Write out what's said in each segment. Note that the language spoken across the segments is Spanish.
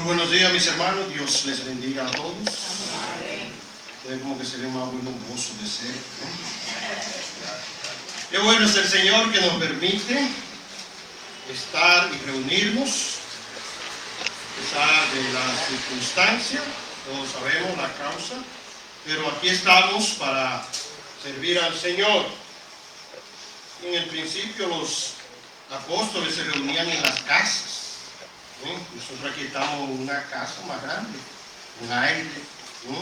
Muy buenos días, mis hermanos. Dios les bendiga a todos. Ustedes como que se ven más buenosos de ser, ¿no? Qué bueno es el Señor que nos permite estar y reunirnos a pesar de las circunstancias. Todos sabemos la causa, pero aquí estamos para servir al Señor. En el principio los apóstoles se reunían en las casas. Nosotros aquí estamos en una casa más grande, con aire, ¿no?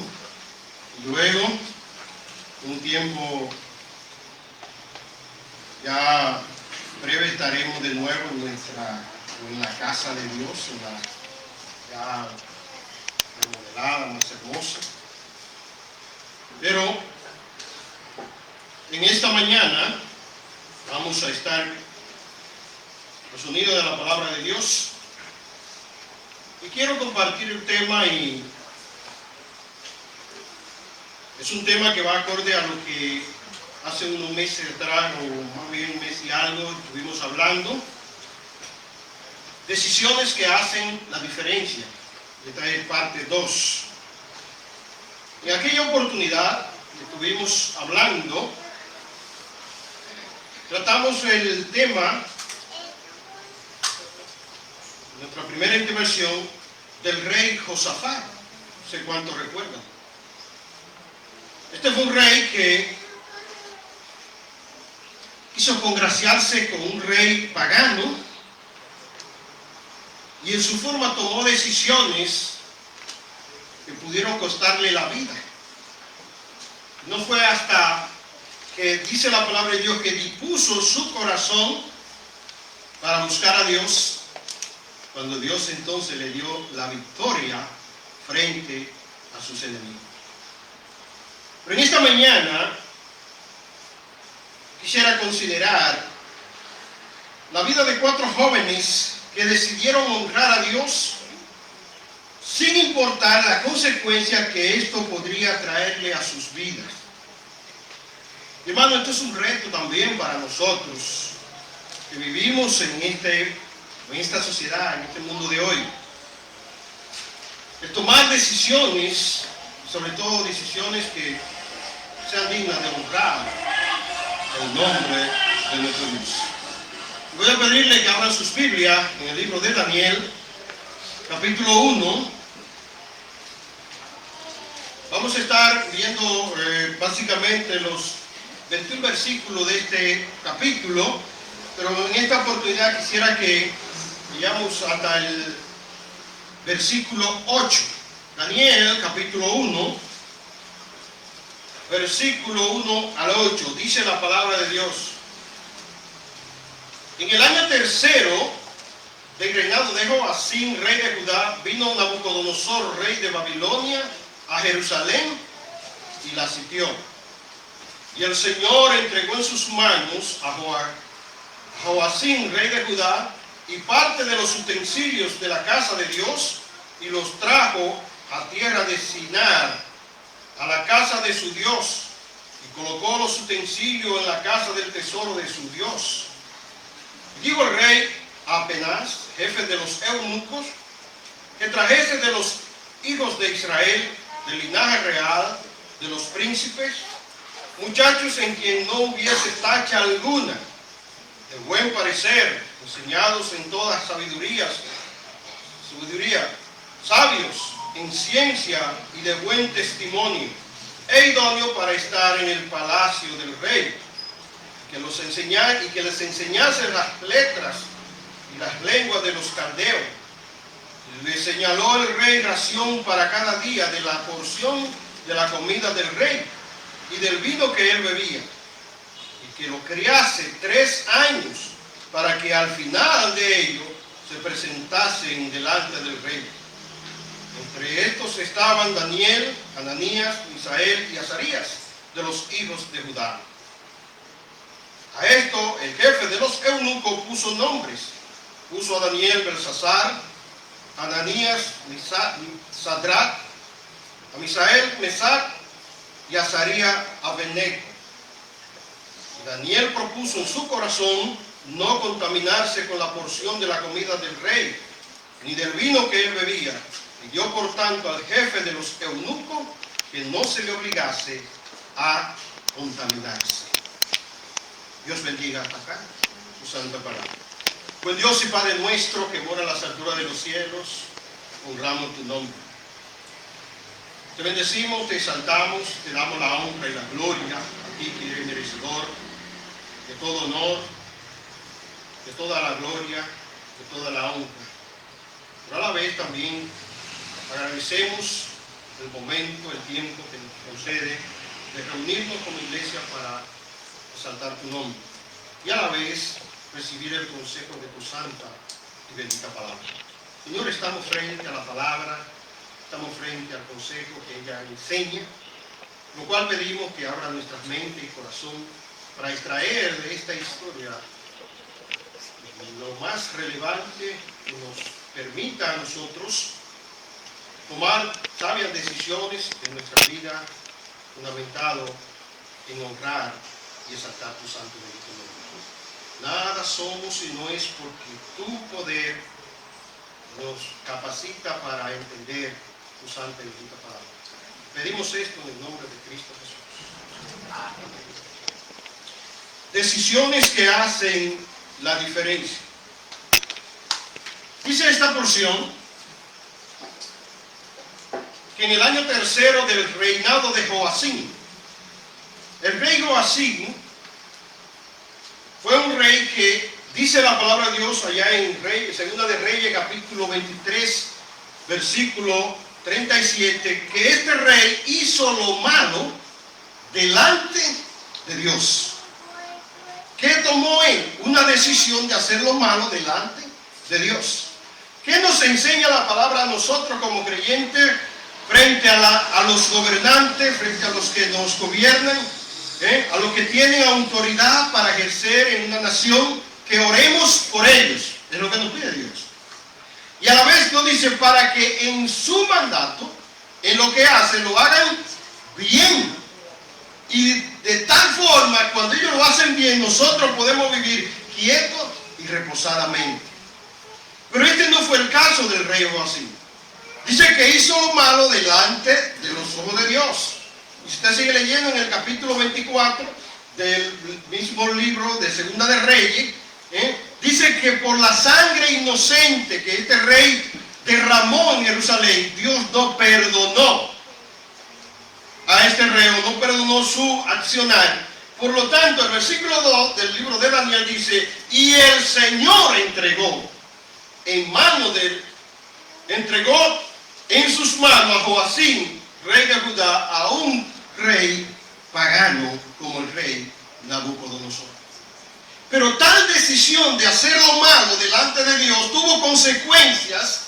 Y luego, un tiempo ya breve, estaremos de nuevo en la casa de Dios, ya remodelada, más hermosa. Pero en esta mañana vamos a estar los sonidos de la palabra de Dios. Y quiero compartir el tema, y es un tema que va acorde a lo que hace unos meses atrás, o más bien un mes y algo, estuvimos hablando. Decisiones que hacen la diferencia. Esta es parte 2. En aquella oportunidad que estuvimos hablando, tratamos el tema, nuestra primera intervención, del rey Josafat. No sé cuántos recuerdan. Este fue un rey que quiso congraciarse con un rey pagano, y en su forma tomó decisiones que pudieron costarle la vida. No fue hasta que dice la palabra de Dios que dispuso su corazón para buscar a Dios, cuando Dios entonces le dio la victoria frente a sus enemigos. Pero en esta mañana quisiera considerar la vida de 4 jóvenes que decidieron honrar a Dios sin importar la consecuencia que esto podría traerle a sus vidas. Hermano, esto es un reto también para nosotros que vivimos en esta sociedad, en este mundo de hoy. El tomar decisiones, sobre todo decisiones que sean dignas de honrar el nombre de nuestro Dios. Voy a pedirle que abran sus Biblias en el libro de Daniel, capítulo 1. Vamos a estar viendo básicamente los 21 versículos de este capítulo, pero en esta oportunidad quisiera que llegamos hasta el versículo 8. Daniel, capítulo 1, versículo 1 al 8. Dice la palabra de Dios: en el año tercero del reinado de Joacim, rey de Judá, vino Nabucodonosor, rey de Babilonia, a Jerusalén y la sitió. Y el Señor entregó en sus manos a Joacim, rey de Judá, y parte de los utensilios de la casa de Dios, y los trajo a tierra de Sinar, a la casa de su Dios, y colocó los utensilios en la casa del tesoro de su Dios. Y dijo el rey a Penaz, jefe de los eunucos, que trajese de los hijos de Israel, del linaje real, de los príncipes, muchachos en quien no hubiese tacha alguna, de buen parecer, enseñados en todas sabiduría, sabios en ciencia y de buen testimonio, e idóneo para estar en el palacio del rey, que les enseñase las letras y las lenguas de los caldeos. Le señaló el rey ración para cada día de la porción de la comida del rey y del vino que él bebía, y que lo criase 3 años, para que al final de ello se presentasen delante del rey. Entre estos estaban Daniel, Ananías, Misael y Azarías, de los hijos de Judá. A esto el jefe de los eunucos puso nombres. Puso a Daniel Belsasar, a Ananías Sadrach, a Misael Mesac y a Azarías Abednego. Daniel propuso en su corazón no contaminarse con la porción de la comida del rey, ni del vino que él bebía. Pidió por tanto al jefe de los eunucos que no se le obligase a contaminarse. Dios bendiga hasta acá su santa palabra. Pues Dios y Padre nuestro que mora en las alturas de los cielos, honramos tu nombre. Te bendecimos, te exaltamos, te damos la honra y la gloria a ti que eres merecedor de todo honor, de toda la gloria, de toda la honra. Pero a la vez también agradecemos el momento, el tiempo que nos concede de reunirnos como iglesia para exaltar tu nombre y a la vez recibir el consejo de tu santa y bendita palabra. Señor, estamos frente a la palabra, estamos frente al consejo que ella enseña, lo cual pedimos que abra nuestras mentes y corazón para extraer de esta historia lo más relevante que nos permita a nosotros tomar sabias decisiones en nuestra vida, fundamentado en honrar y exaltar tu santo y bendito nombre. Nada somos si no es porque tu poder nos capacita para entender tu santa y bendita palabra. Pedimos esto en el nombre de Cristo Jesús. Amén. Decisiones que hacen la diferencia. Dice esta porción que en el año tercero del reinado de Joacim, el rey Joacim fue un rey que dice la palabra de Dios allá en Segunda de Reyes, capítulo 23, versículo 37, que este rey hizo lo malo delante de Dios. ¿Qué tomó él? Una decisión de hacer lo malo delante de Dios. ¿Qué nos enseña la palabra a nosotros como creyentes frente a los gobernantes, frente a los que nos gobiernan, a los que tienen autoridad para ejercer en una nación? Que oremos por ellos, es lo que nos pide Dios. Y a la vez nos dice para que en su mandato, en lo que hacen, lo hagan bien. Y de tal forma, cuando ellos lo hacen bien, nosotros podemos vivir quietos y reposadamente. Pero este no fue el caso del rey Joacim. Dice que hizo lo malo delante de los ojos de Dios. Y si usted sigue leyendo en el capítulo 24 del mismo libro de Segunda de Reyes, dice que por la sangre inocente que este rey derramó en Jerusalén, Dios no perdonó a este rey, no perdonó su accionar. Por lo tanto, el versículo 2 del libro de Daniel dice: y el Señor entregó en sus manos a Joacim, rey de Judá, a un rey pagano como el rey Nabucodonosor. Pero tal decisión de hacer lo malo delante de Dios tuvo consecuencias,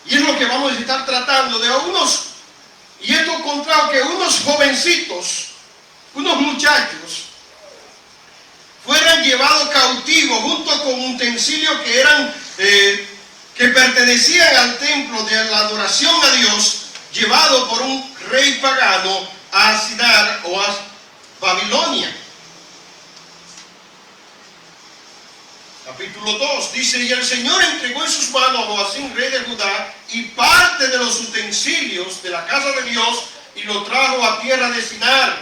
y es lo que vamos a estar tratando de unos. Y esto encontrado que unos jovencitos, unos muchachos, fueran llevados cautivos junto con utensilios que pertenecían al templo de la adoración a Dios, llevados por un rey pagano a Sinar o a Babilonia. Capítulo 2 dice: y el Señor entregó en sus manos a Joacim, rey de Judá, y parte de los utensilios de la casa de Dios, y lo trajo a tierra de Sinar,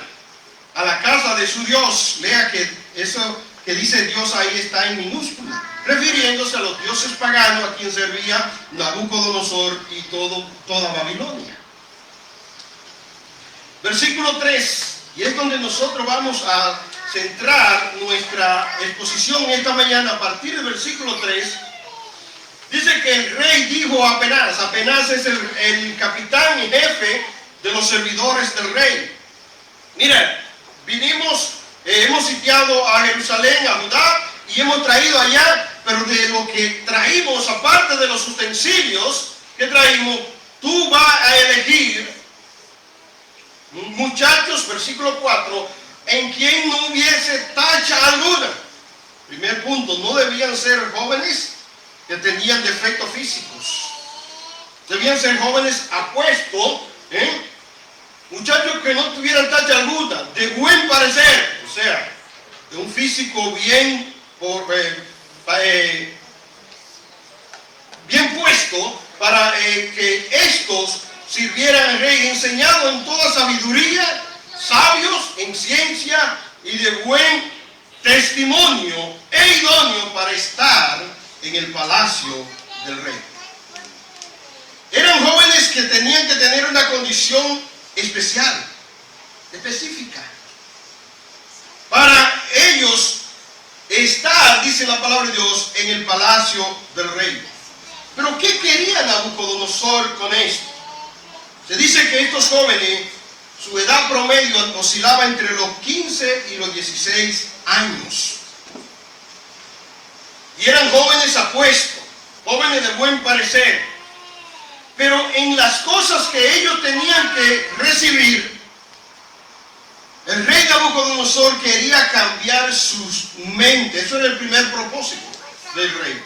a la casa de su Dios. Lea que eso que dice Dios ahí está en minúscula, refiriéndose a los dioses paganos a quien servía Nabucodonosor y toda Babilonia. Versículo 3, y es donde nosotros vamos a centrar nuestra exposición esta mañana. A partir del versículo 3, dice que el rey dijo a Apenaz es el capitán y jefe de los servidores del rey: mira, hemos sitiado a Jerusalén, a Judá, y hemos traído allá, pero de lo que traímos, aparte de los utensilios que traímos, tú vas a elegir muchachos, versículo 4, en quien no hubiese tacha alguna. Primer punto, no debían ser jóvenes que tenían defectos físicos. Debían ser jóvenes apuestos, muchachos que no tuvieran tacha alguna, de buen parecer, o sea, de un físico bien bien puesto para que estos sirvieran al rey, enseñado en toda sabiduría, sabios en ciencia y de buen testimonio e idóneo para estar en el palacio del rey. Eran jóvenes que tenían que tener una condición especial, específica, para ellos estar, dice la palabra de Dios, en el palacio del rey. Pero ¿qué quería Nabucodonosor con esto? Se dice que estos jóvenes, su edad promedio oscilaba entre los 15 y los 16 años. Y eran jóvenes apuestos, jóvenes de buen parecer. Pero en las cosas que ellos tenían que recibir, el rey Nabucodonosor quería cambiar sus mentes. Eso era el primer propósito del rey.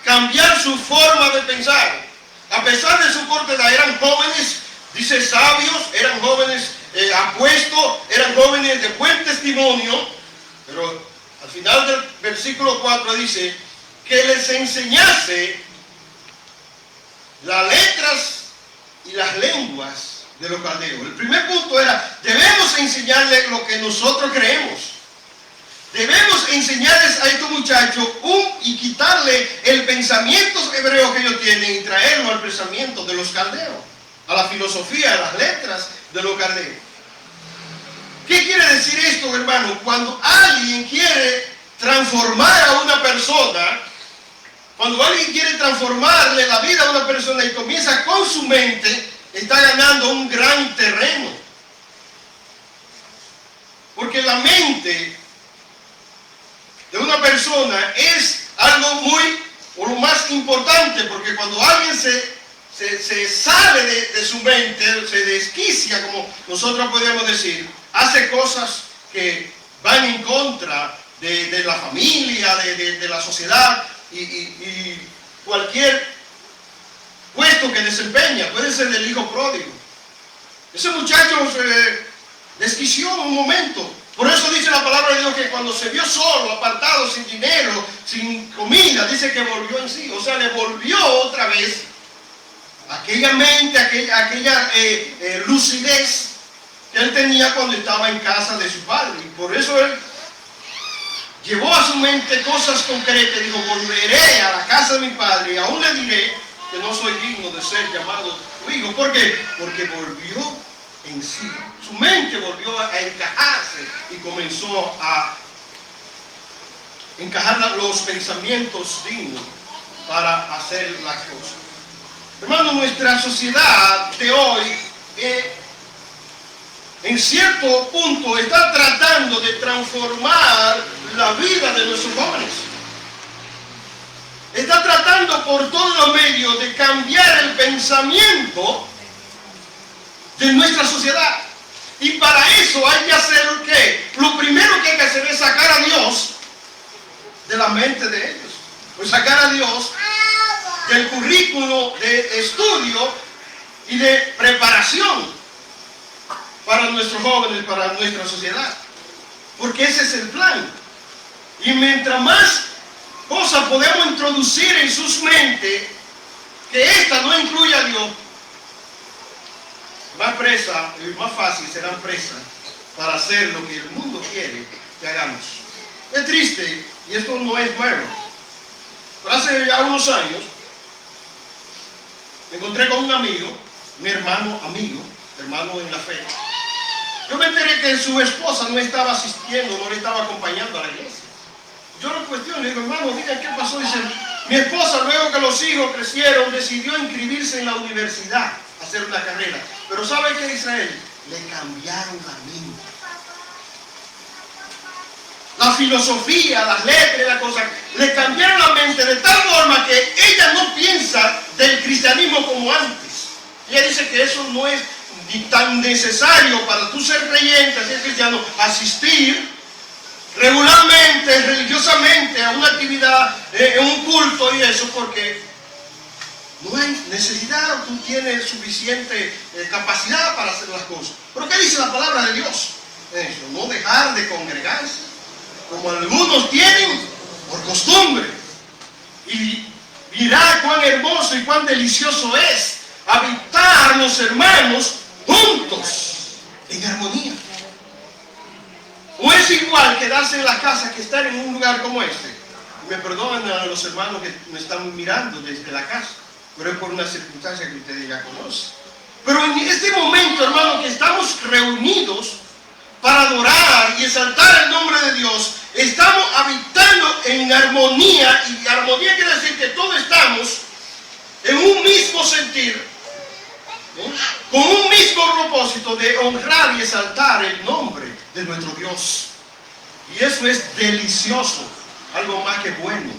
Cambiar su forma de pensar. A pesar de su corta edad, eran jóvenes, dice, sabios, eran jóvenes apuestos, eran jóvenes de buen testimonio. Pero al final del versículo 4 dice que les enseñase las letras y las lenguas de los caldeos. El primer punto era, debemos enseñarles lo que nosotros creemos. Debemos enseñarles a estos muchachos y quitarle el pensamiento hebreo que ellos tienen y traerlo al pensamiento de los caldeos, a la filosofía, a las letras de los caldeos. ¿Qué quiere decir esto, hermano? Cuando alguien quiere transformar a una persona, cuando alguien quiere transformarle la vida a una persona y comienza con su mente, está ganando un gran terreno. Porque la mente de una persona es algo o lo más importante, porque cuando alguien se sale de su mente, se desquicia, como nosotros podríamos decir, hace cosas que van en contra de la familia, de la sociedad, y cualquier puesto que desempeña, puede ser del hijo pródigo. Ese muchacho se desquició en un momento. Por eso dice la palabra de Dios que cuando se vio solo, apartado, sin dinero, sin comida, dice que volvió en sí. O sea, le volvió otra vez aquella mente, aquella lucidez que él tenía cuando estaba en casa de su padre. Y por eso él llevó a su mente cosas concretas y dijo, volveré a la casa de mi padre y aún le diré que no soy digno de ser llamado tu hijo. ¿Por qué? Porque volvió en sí. Su mente volvió a encajarse y comenzó a encajar los pensamientos dignos para hacer las cosas. Hermano, nuestra sociedad de hoy en cierto punto está tratando de transformar la vida de nuestros jóvenes. Está tratando por todos los medios de cambiar el pensamiento de nuestra sociedad. Y para eso hay que hacer ¿qué? Lo primero que hay que hacer es sacar a Dios de la mente de ellos. Pues sacar a Dios del currículo de estudio y de preparación para nuestros jóvenes, para nuestra sociedad. Porque ese es el plan. Y mientras más cosas podemos introducir en sus mentes, que esta no incluya a Dios, más fácil serán presas para hacer lo que el mundo quiere que hagamos. Es triste, y esto no es nuevo. Pero hace ya unos años, me encontré con un amigo, mi hermano en la fe. Yo me enteré que su esposa no estaba asistiendo, no le estaba acompañando a la iglesia. Yo lo cuestiono, le digo, hermano, diga qué pasó. Dice, mi esposa, luego que los hijos crecieron, decidió inscribirse en la universidad, hacer una carrera. Pero ¿sabe qué, Israel? Le cambiaron la mente. La filosofía, las letras, las cosas, le cambiaron la mente de tal forma que ella no piensa del cristianismo como antes. Ella dice que eso no es ni tan necesario para tú ser creyente, ser cristiano, asistir regularmente, religiosamente a una actividad, en un culto y eso, porque no hay necesidad, tú tienes suficiente capacidad para hacer las cosas. Pero ¿qué dice la palabra de Dios? Eso, no dejar de congregarse, como algunos tienen por costumbre. Y mirad cuán hermoso hermoso y cuán delicioso es habitar los hermanos juntos, en armonía. ¿O es igual quedarse en la casa que estar en un lugar como este? Me perdonan a los hermanos que me están mirando desde la casa, pero es por una circunstancia que ustedes ya conocen. Pero en este momento, hermano, que estamos reunidos para adorar y exaltar el nombre de Dios, estamos habitando en armonía, y armonía quiere decir que todos estamos en un mismo sentir, con un mismo propósito de honrar y exaltar el nombre de nuestro Dios. Y eso es delicioso, algo más que bueno,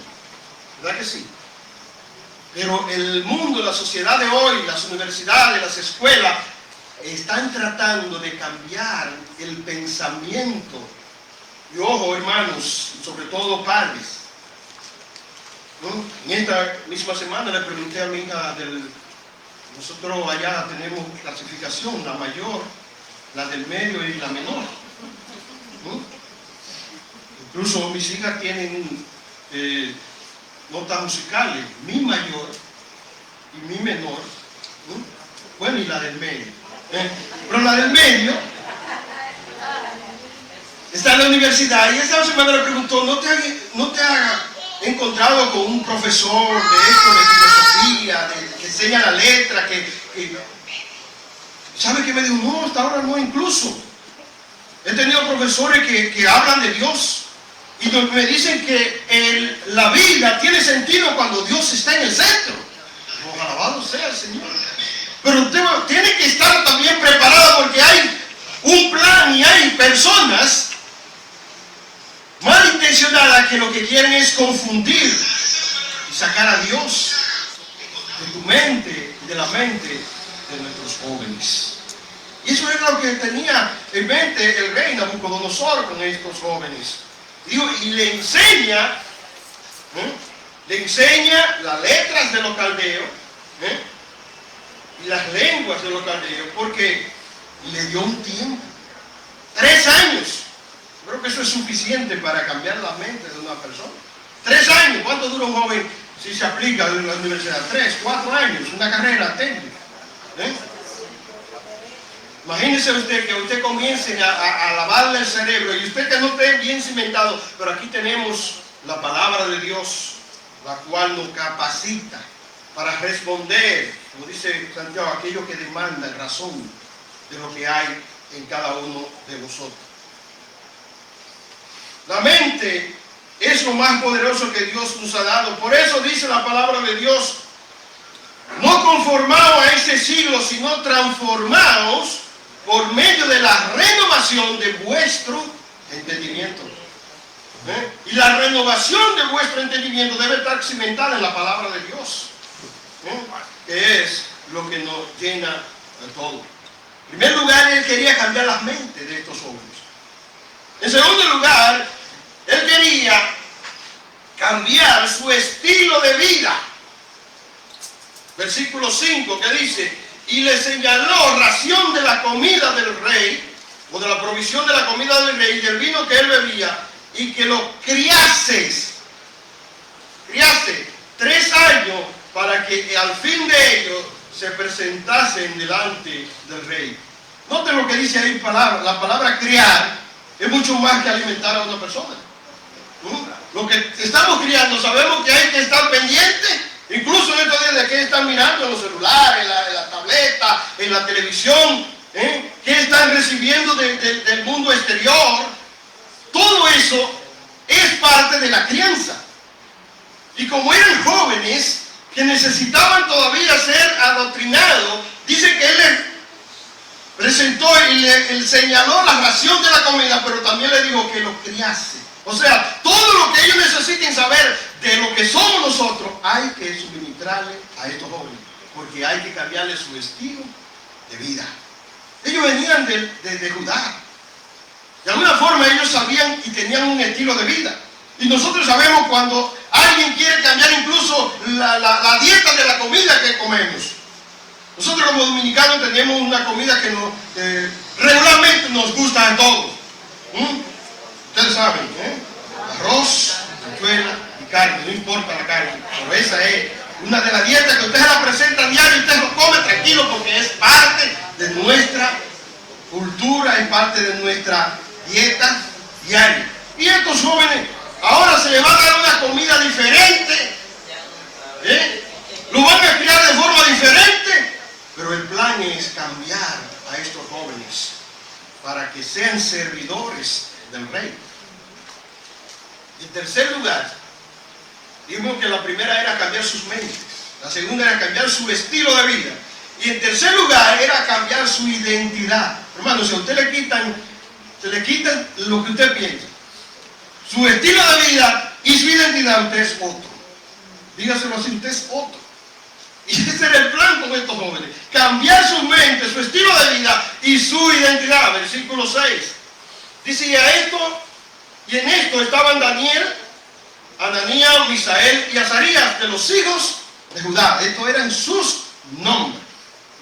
¿verdad que sí? Pero el mundo, la sociedad de hoy, las universidades, las escuelas, están tratando de cambiar el pensamiento. Y ojo, hermanos, sobre todo padres. En esta misma semana le pregunté a mi hija nosotros allá tenemos clasificación, la mayor, la del medio y la menor. Incluso mis hijas tienen notas musicales, mi mayor y mi menor, bueno, y la del medio. Pero la del medio está en la universidad, y esa semana le preguntó, ¿no te ha encontrado con un profesor de esto, de filosofía, que enseña la letra, ¿sabe qué me dijo? No, hasta ahora no, incluso he tenido profesores que hablan de Dios y me dicen que la vida tiene sentido cuando Dios está en el centro. Oh, alabado sea el Señor. Pero usted tiene que estar también preparado, porque hay un plan y hay personas malintencionadas que lo que quieren es confundir y sacar a Dios de tu mente y de la mente de nuestros jóvenes. Y eso es lo que tenía en mente el rey Nabucodonosor con estos jóvenes. Digo, y le enseña las letras de los caldeos, y las lenguas de los caldeos, porque le dio un tiempo, 3 años. Creo que eso es suficiente para cambiar la mente de una persona. 3 años, ¿cuánto dura un joven si se aplica en la universidad? 3, 4 años, una carrera técnica. Imagínese usted que usted comience a lavarle el cerebro, y usted que no esté bien cimentado, pero aquí tenemos la palabra de Dios, la cual nos capacita para responder, como dice Santiago, aquello que demanda razón de lo que hay en cada uno de nosotros. La mente es lo más poderoso que Dios nos ha dado. Por eso dice la palabra de Dios, no conformaos a este siglo, sino transformaos por medio de la renovación de vuestro entendimiento. Y la renovación de vuestro entendimiento debe estar cimentada en la palabra de Dios, que es lo que nos llena de todo. En primer lugar, él quería cambiar las mentes de estos jóvenes. En segundo lugar, él quería cambiar su estilo de vida. Versículo 5, que dice, y le señaló ración de la comida del rey, o de la provisión de la comida del rey, y del vino que él bebía, y que lo criase 3 años, para que al fin de ellos se presentasen delante del rey. Noten lo que dice ahí la palabra criar es mucho más que alimentar a una persona. Lo que estamos criando, sabemos que hay que estar pendiente, incluso en estos días de qué están mirando en los celulares, en la tableta, en la televisión, qué están recibiendo del mundo exterior. Todo eso es parte de la crianza. Y como eran jóvenes que necesitaban todavía ser adoctrinados, dice que él les presentó y le señaló la ración de la comida, pero también le dijo que lo criase. O sea, todo lo que ellos necesiten saber de lo que somos nosotros, hay que suministrarle a estos jóvenes, porque hay que cambiarle su estilo de vida. Ellos venían de Judá. De alguna forma ellos sabían y tenían un estilo de vida. Y nosotros sabemos cuando alguien quiere cambiar incluso la dieta de la comida que comemos. Nosotros como dominicanos tenemos una comida que regularmente nos gusta a todos. Ustedes saben, arroz, habichuela y carne, no importa la carne, pero esa es Una de las dietas que usted se la presenta diario y usted lo come tranquilo porque es parte de nuestra cultura y parte de nuestra dieta diaria. Y estos jóvenes ahora se les va a dar una comida diferente, lo van a criar de forma diferente, pero el plan es cambiar a estos jóvenes para que sean servidores del rey. En tercer lugar, dijimos que la primera era cambiar sus mentes, la segunda era cambiar su estilo de vida, y en tercer lugar era cambiar su identidad. Hermano, si a usted se le quitan lo que usted piensa, su estilo de vida y su identidad, usted es otro. Dígaselo así, usted es otro. Y ese era el plan con estos jóvenes, cambiar su mente, su estilo de vida y su identidad. Versículo 6 dice: y en esto estaban Daniel, Ananías, Misael y Azarías, de los hijos de Judá. Estos eran sus nombres.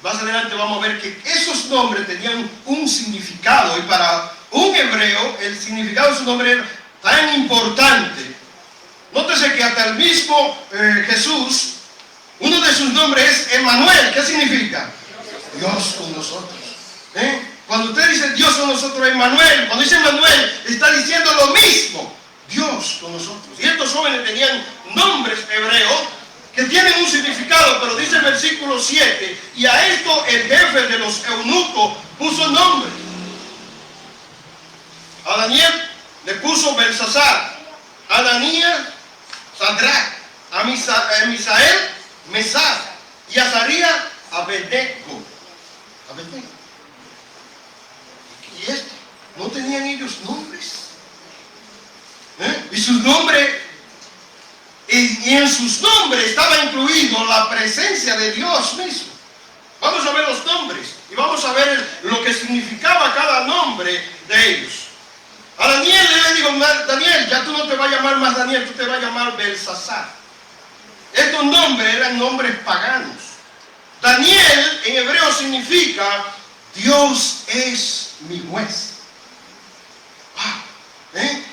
Más adelante vamos a ver que esos nombres tenían un significado, y para un hebreo el significado de su nombre era tan importante. Nótese que hasta el mismo Jesús, uno de sus nombres es Emmanuel. ¿Qué significa? Dios con nosotros. Cuando usted dice Dios con nosotros, Emmanuel, cuando dice Emmanuel, está diciendo lo mismo, Dios con nosotros. Y estos jóvenes tenían nombres hebreos que tienen un significado, pero dice el versículo 7, y a esto el jefe de los eunucos puso nombre. A Daniel le puso Belsasar, a Ananías, Sadrach, a Misael, Mesach, y a Azarías, Abednego. Y esto, no tenían ellos nombres. Y sus nombres, y en sus nombres estaba incluido la presencia de Dios mismo. Vamos a ver los nombres y vamos a ver lo que significaba cada nombre de ellos. A Daniel le digo: Daniel, ya tú no te vas a llamar más Daniel, tú te vas a llamar Belsasar. Estos nombres eran nombres paganos. Daniel en hebreo significa Dios es mi juez.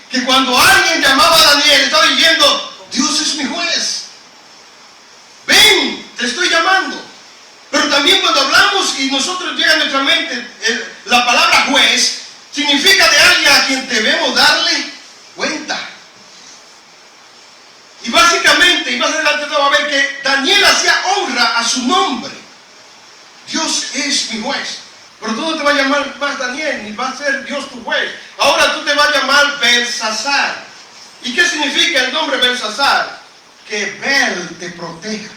Que cuando alguien llamaba a Daniel, estaba diciendo: Dios es mi juez. Ven, te estoy llamando. Pero también cuando hablamos y nosotros llega a nuestra mente la palabra juez, significa de alguien a quien debemos darle cuenta. Y básicamente, y más adelante vamos a ver que Daniel hacía honra a su nombre. Dios es mi juez. Pero tú no te vas a llamar más Daniel, ni va a ser Dios tu juez. Ahora tú te vas a llamar Belsasar. ¿Y qué significa el nombre Belsasar? Que Bel te proteja.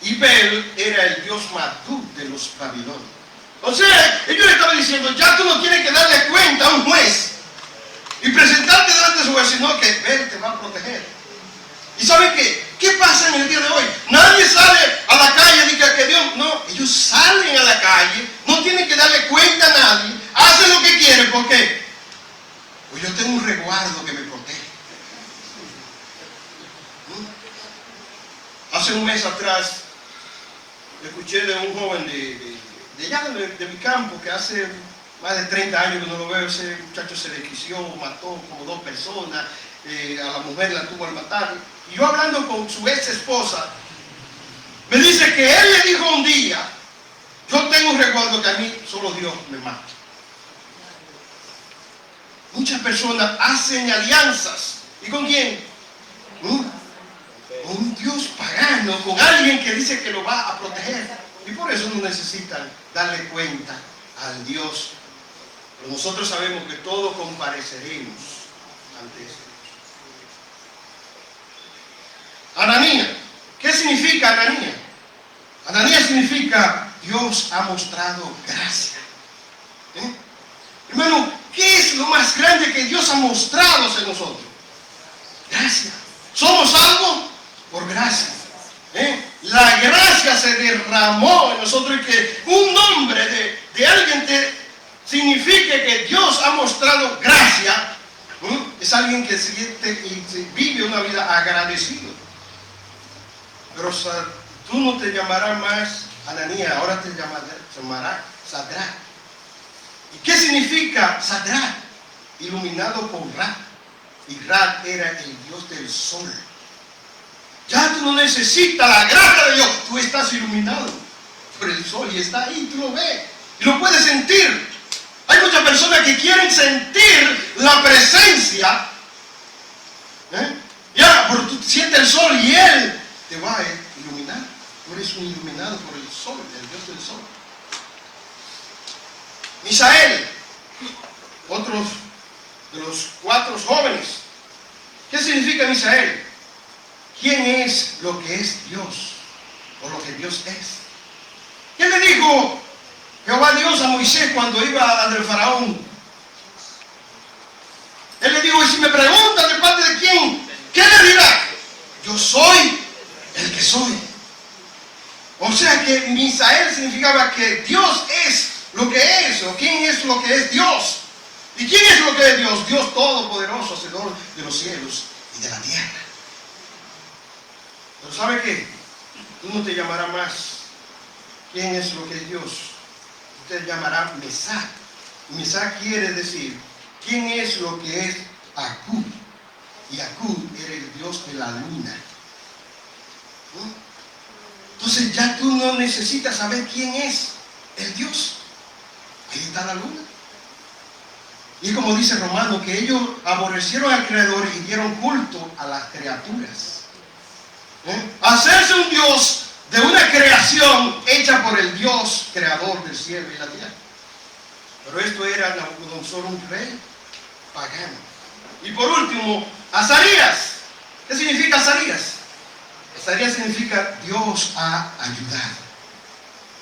Y Bel era el dios Marduk de los babilonios. O sea, ellos le estaban diciendo: ya tú no tienes que darle cuenta a un juez y presentarte delante de su juez, sino que Bel te va a proteger. ¿Y saben qué? ¿Qué pasa en el día de hoy? Nadie sale a la calle y dice que Dios... No, ellos salen a la calle, no tienen que darle cuenta a nadie, hacen lo que quieren. ¿Por qué? Pues yo tengo un resguardo que me protege. Hace un mes atrás escuché de un joven de allá de mi campo, que hace más de 30 años que no lo veo. Ese muchacho se desquició, mató como 2 personas, a la mujer la tuvo al matar. Y yo hablando con su ex esposa, me dice que él le dijo un día: yo tengo un resguardo que a mí solo Dios me mata. Muchas personas hacen alianzas. ¿Y con quién? Con un Dios pagano, con alguien que dice que lo va a proteger. Y por eso no necesitan darle cuenta al Dios. Pero nosotros sabemos que todos compareceremos ante eso. Ananías. ¿Qué significa Ananías? Ananías significa Dios ha mostrado gracia. Hermano, ¿qué es lo más grande que Dios ha mostrado en nosotros? Gracia. ¿Somos salvos? Por gracia. La gracia se derramó en nosotros, y que un nombre de alguien te signifique que Dios ha mostrado gracia, es alguien que siente y vive una vida agradecido. Pero tú no te llamarás más Ananías, ahora te llamarás Sadrach. ¿Y qué significa Sadrach? Iluminado por Ra. Y Ra era el dios del sol. Ya tú no necesitas la gracia de Dios. Tú estás iluminado por el sol y está ahí, tú lo ves. Y lo puedes sentir. Hay muchas personas que quieren sentir la presencia. Ya, pero tú sientes el sol y Él te va a iluminar. Tú eres un iluminado por el sol, el Dios del sol. Misael, otros de los 4 jóvenes. ¿Qué significa Misael? ¿Quién es lo que es Dios? O lo que Dios es. ¿Qué le dijo Jehová Dios a Moisés cuando iba ante el faraón? Él le dijo, y si me preguntan de parte de quién, ¿qué le dirá? Yo soy el que soy. O sea que Misael significaba que Dios es lo que es, o quién es lo que es Dios. ¿Y quién es lo que es Dios? Dios todopoderoso, hacedor de los cielos y de la tierra. Pero ¿sabe qué? Tú no te llamarás más quién es lo que es Dios. Usted llamará Mesach. Mesach quiere decir quién es lo que es Akub. Y Akub era el Dios de la luna. Entonces ya tú no necesitas saber quién es el Dios. Ahí está la luna. Y como dice Romano, que ellos aborrecieron al Creador y dieron culto a las criaturas. Hacerse un Dios de una creación hecha por el Dios creador del cielo y la tierra. Pero esto era Nabucodonosor, un rey pagano. Y por último, Azarías. ¿Qué significa Azarías? Azarías significa Dios ha ayudado.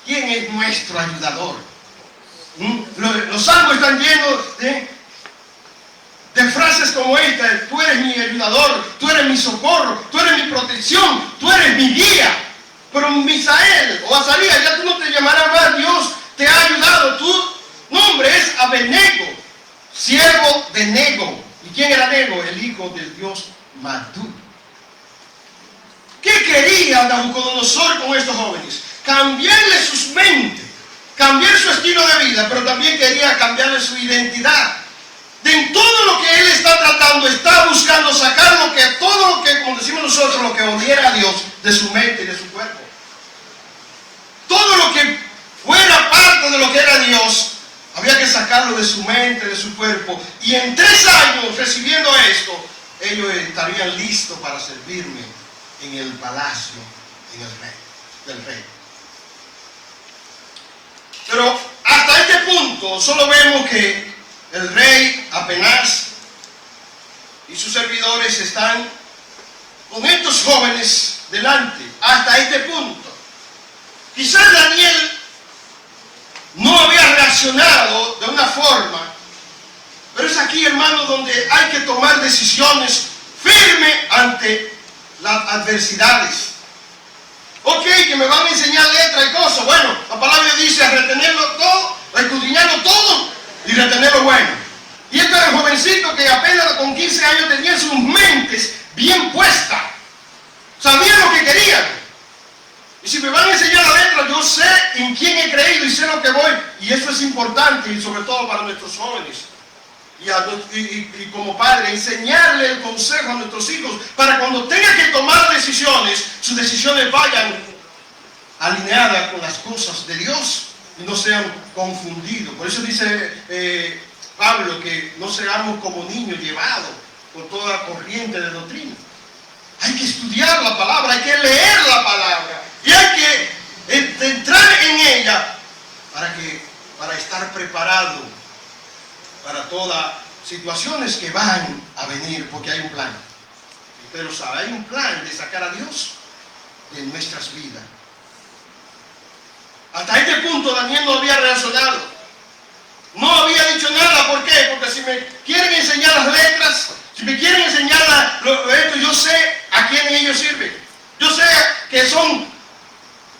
¿Quién es nuestro ayudador? Los salmos están llenos de frases como esta: tú eres mi ayudador, tú eres mi socorro, tú eres mi protección, tú eres mi guía. Pero Misael o Azarías, ya tú no te llamarás más Dios te ha ayudado. Tu nombre es Abednego, siervo de Nego. ¿Y quién era Nego? El hijo del dios Marduk. ¿Qué quería Nabucodonosor con estos jóvenes? Cambiarle sus mentes, cambiar su estilo de vida, pero también quería cambiarle su identidad. En todo lo que él está tratando, está buscando sacar todo lo que, como decimos nosotros, lo que odiera a Dios de su mente y de su cuerpo. Todo lo que fuera parte de lo que era Dios, había que sacarlo de su mente, de su cuerpo. Y en 3 años, recibiendo esto, ellos estarían listos para servirme en el palacio del rey. Pero hasta este punto solo vemos que el rey apenas y sus servidores están con estos jóvenes delante. Hasta este punto. Quizás Daniel no había reaccionado de una forma, pero es aquí, hermano, donde hay que tomar decisiones firmes ante las adversidades. Ok, que me van a enseñar letras y cosas. Bueno, la palabra dice retenerlo todo, escudriñarlo todo y retener lo bueno. Y estos eran jovencitos que apenas con 15 años tenían sus mentes bien puestas. Sabían lo que querían. Y si me van a enseñar la letra, yo sé en quién he creído y sé lo que voy. Y eso es importante, y sobre todo para nuestros jóvenes. Y como padre, enseñarle el consejo a nuestros hijos para cuando tengan que tomar decisiones, sus decisiones vayan alineadas con las cosas de Dios y no sean confundidos. Por eso dice Pablo que no seamos como niños llevados por toda corriente de doctrina. Hay que estudiar la palabra, hay que leer la palabra y hay que entrar en ella para estar preparado para todas situaciones que van a venir, porque hay un plan. Usted lo sabe, hay un plan de sacar a Dios de nuestras vidas. Hasta este punto Daniel no había reaccionado. No había dicho nada. ¿Por qué? Porque si me quieren enseñar las letras, si me quieren enseñar esto, yo sé a quién ellos sirven. Yo sé que son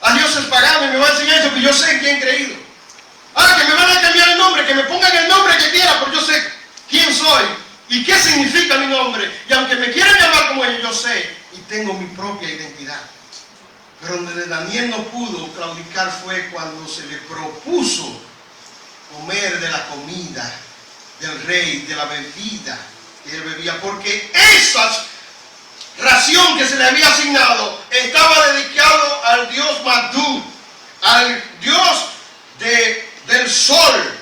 a dioses paganos y me van a enseñar eso, que yo sé en quién he creído. Ah, que me van a cambiar el nombre, que me pongan el nombre que quieran, porque yo sé quién soy y qué significa mi nombre. Y aunque me quieran llamar como ellos, yo sé y tengo mi propia identidad. Pero donde Daniel no pudo claudicar fue cuando se le propuso comer de la comida del rey, de la bebida que él bebía, porque esas razones nación que se le había asignado estaba dedicado al dios Marduk, al dios del sol,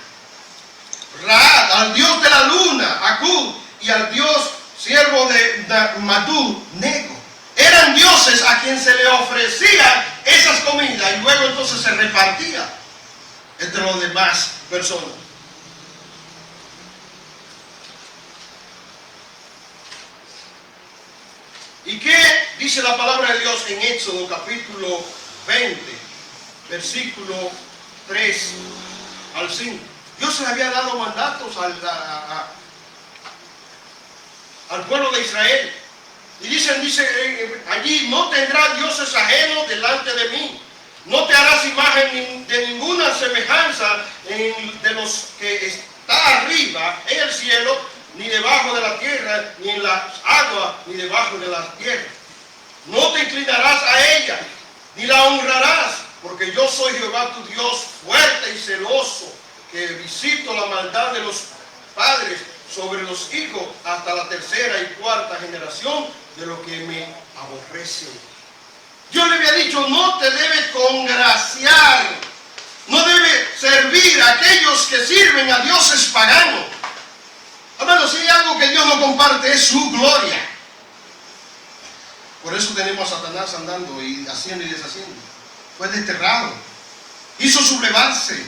Ra, al dios de la luna, Akub, y al dios siervo de Marduk, Nego. Eran dioses a quien se le ofrecían esas comidas y luego entonces se repartía entre las demás personas. ¿Y qué dice la palabra de Dios en Éxodo capítulo 20, versículo 3 al 5? Dios le había dado mandatos al pueblo de Israel. Y dice allí: no tendrás dioses ajenos delante de mí. No te harás imagen de ninguna semejanza de los que está arriba en el cielo, ni debajo de la tierra, ni en las aguas, ni debajo de la tierra. No te inclinarás a ella, ni la honrarás, porque yo soy Jehová tu Dios, fuerte y celoso, que visito la maldad de los padres sobre los hijos hasta la tercera y cuarta generación de los que me aborrecen. Yo le había dicho: no te debe congraciar, no debe servir a aquellos que sirven a dioses paganos. Hermanos, si hay algo que Dios no comparte es su gloria. Por eso tenemos a Satanás andando y haciendo y deshaciendo. Fue desterrado, quiso sublevarse,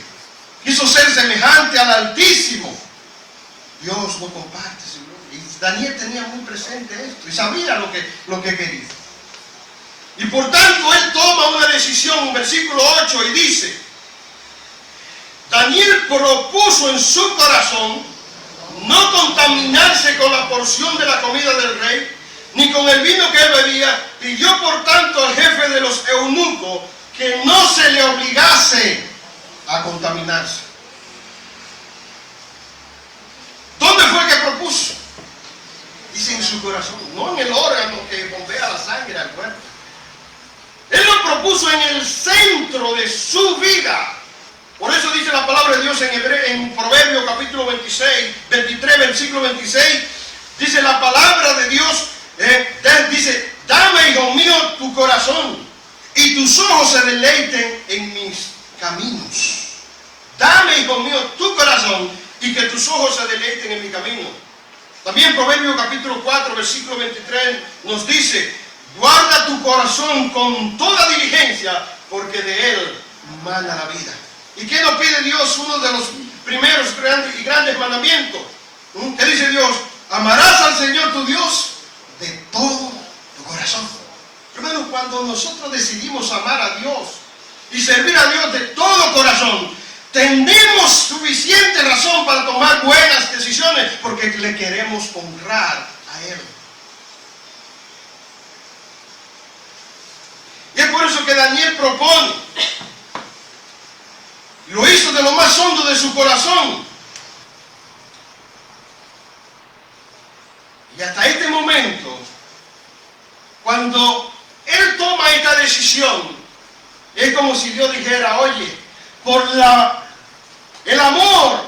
quiso ser semejante al Altísimo. Dios no comparte su gloria. Y Daniel tenía muy presente esto y sabía lo que quería. Y por tanto él toma una decisión, versículo 8, y dice: Daniel propuso en su corazón no contaminarse con la porción de la comida del rey, ni con el vino que él bebía. Pidió por tanto al jefe de los eunucos que no se le obligase a contaminarse. ¿Dónde fue que propuso? Dice: en su corazón, no en el órgano que bombea la sangre al cuerpo. Él lo propuso en el centro de su vida. Por eso dice la palabra de Dios en Proverbios capítulo 23, versículo 26. Dice la palabra de Dios, dice: dame, hijo mío, tu corazón, y tus ojos se deleiten en mis caminos. Dame, hijo mío, tu corazón, y que tus ojos se deleiten en mi camino. También Proverbios capítulo 4, versículo 23 nos dice: guarda tu corazón con toda diligencia, porque de él mana la vida. ¿Y qué nos pide Dios? Uno de los primeros grandes mandamientos. ¿Qué dice Dios? Amarás al Señor tu Dios de todo tu corazón. Hermanos, cuando nosotros decidimos amar a Dios y servir a Dios de todo corazón, tenemos suficiente razón para tomar buenas decisiones, porque le queremos honrar a Él. Y es por eso que Daniel propone, lo hizo de lo más hondo de su corazón. Y hasta este momento, cuando él toma esta decisión, es como si Dios dijera: oye, por el amor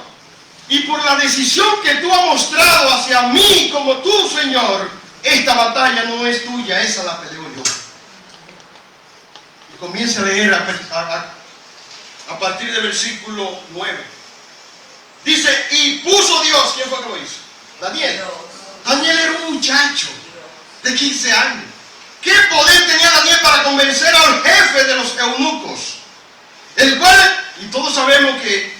y por la decisión que tú has mostrado hacia mí como tú, Señor, esta batalla no es tuya, esa la peleo yo. Y comienza a leer a partir del versículo 9. Dice: y puso Dios. ¿Quién fue que lo hizo? Daniel. Daniel era un muchacho de 15 años. ¿Qué poder tenía Daniel para convencer al jefe de los eunucos? El cual, y todos sabemos que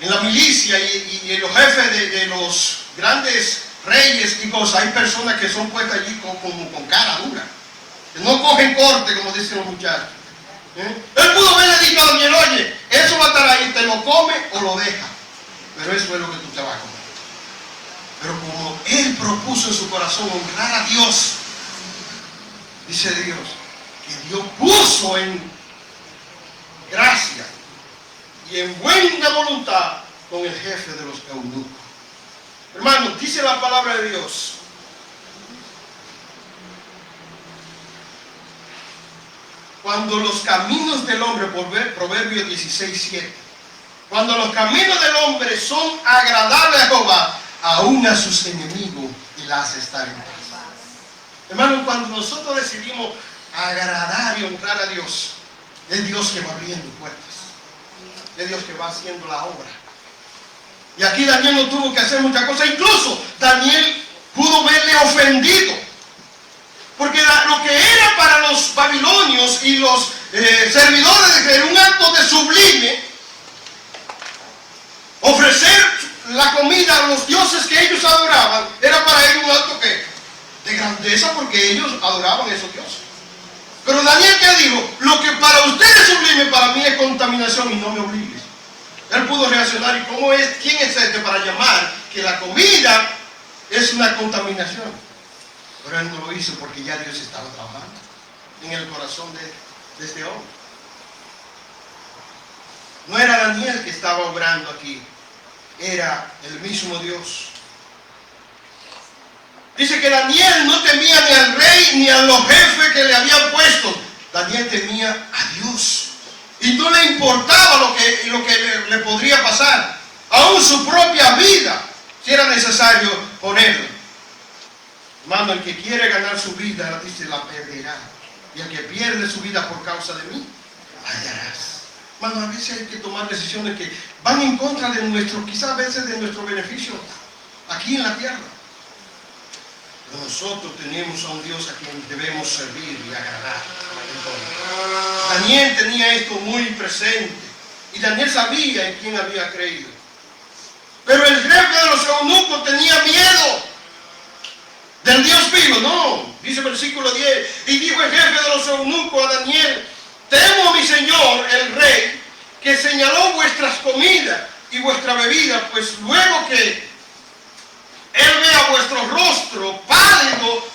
en la milicia y en los jefes de los grandes reyes y cosas, hay personas que son puestas allí con cara dura, que no cogen corte, como dicen los muchachos. Él pudo haberle dicho a Daniel: oye, eso va a estar ahí, te lo come o lo deja, pero eso es lo que tú te vas a comer. Pero como él propuso en su corazón honrar a Dios, dice Dios que Dios puso en gracia y en buena voluntad con el jefe de los eunucos. Hermanos, dice la palabra de Dios: cuando los caminos del hombre, Proverbios 16:7, cuando los caminos del hombre son agradables a Jehová, aún a sus enemigos y las hace estar en paz. Hermano, cuando nosotros decidimos agradar y honrar a Dios, es Dios que va abriendo puertas. Es Dios que va haciendo la obra. Y aquí Daniel no tuvo que hacer muchas cosas. Incluso Daniel pudo verle ofendido. Porque lo que era para los babilonios y los servidores de un acto de sublime, ofrecer la comida a los dioses que ellos adoraban, era para ellos un acto de grandeza, porque ellos adoraban a esos dioses. Pero Daniel, ¿qué dijo? Lo que para ustedes es sublime, para mí es contaminación, y no me obligues. Él pudo reaccionar. ¿Y cómo es? ¿Quién es este para llamar que la comida es una contaminación? Pero él no lo hizo porque ya Dios estaba trabajando en el corazón de este hombre. No era Daniel que estaba obrando aquí, era el mismo Dios. Dice que Daniel no temía ni al rey ni a los jefes que le habían puesto. Daniel temía a Dios. Y no le importaba lo que le podría pasar. Aún su propia vida, si era necesario ponerla. Hermano, el que quiere ganar su vida, dice, la perderá. Y el que pierde su vida por causa de mí, la hallarás. Hermano, a veces hay que tomar decisiones que van en contra de quizás a veces de nuestro beneficio aquí en la tierra. Pero nosotros tenemos a un Dios a quien debemos servir y agradar. Daniel tenía esto muy presente. Y Daniel sabía en quién había creído. Pero el jefe de los eunucos tenía miedo del Dios vivo. No, dice el versículo 10. Y dijo el jefe de los eunucos a Daniel: temo a mi señor el rey, que señaló vuestras comidas y vuestra bebida, pues luego que él vea vuestro rostro pálido,